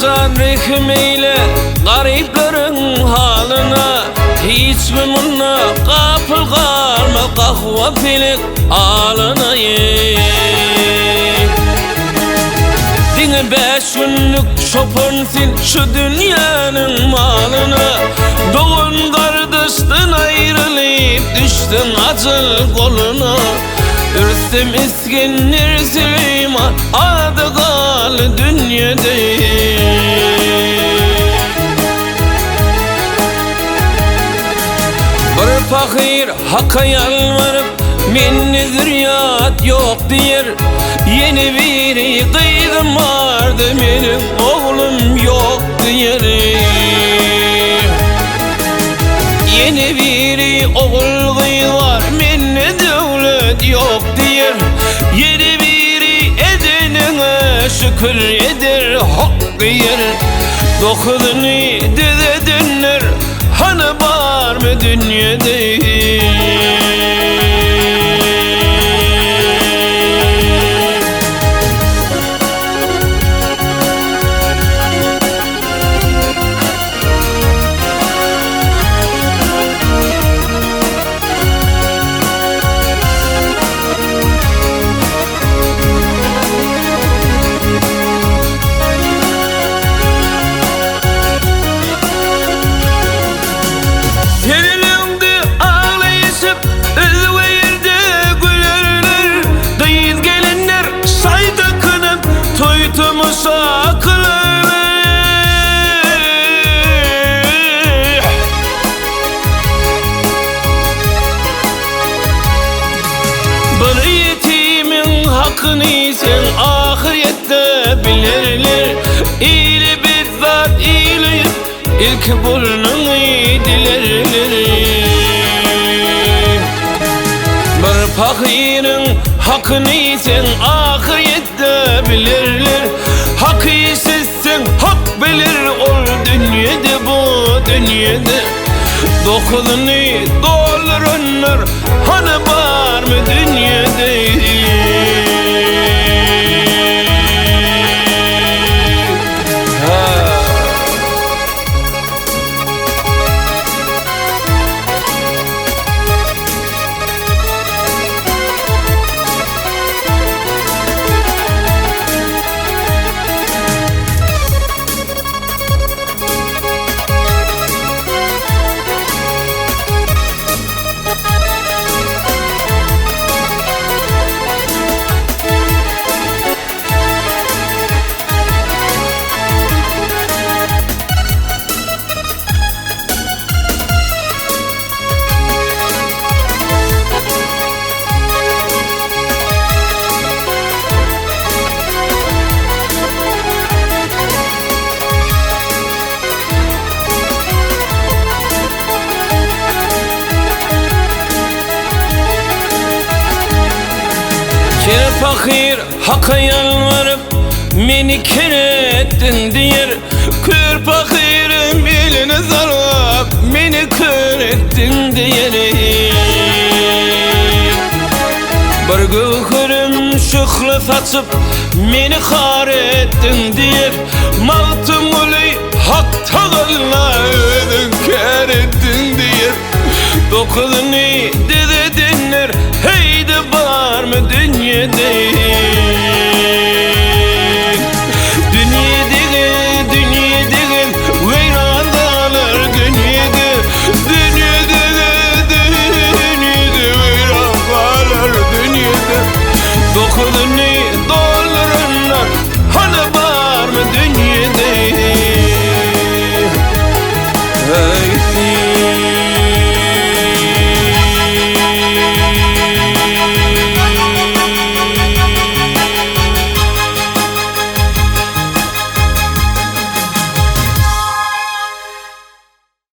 Azad rehmeyle gariplerin halına, hiç mi munna kapıl kalma kahva filik alına. Dini 5 günlük şopun şu dünyanın malına, doğun kardeşten ayrılıp düştün acıl koluna. Ürstem İskender Süleyman adı kal dünyada. Bir fakir hakka yalvarıp minni zürriyat yok diyer. Yeni biri kıydım vardı benim oğlum yok diyer. Yeni biri oğul kıyı var minni devlet yok diyer. Yeni biri edenine şükür eder hak diyer. Dokudunu dede dönür hani var mı dünyada. Bir yetimin hakkını sen ahirette bilirler. İyili bizzat iyileyip ilk burnunu dilerler. Bir fakirin hakkını sen ahirette bilirler. Hakisizsin hak bilir ol dünyada bu dünyada. Dokudunu doldurunlar hani var mı dünyada. Kir fakir hakka yalvarıp meni kör ettin diyer. Kür fakirim elini zarlap meni kör ettin diyer. Bir gülkürüm şıklı saçıp meni kar ettin diyer. Maltım uley hak tağılladın kör ettin diyer. Dokudunu dede dinler heydi var mı dünyada.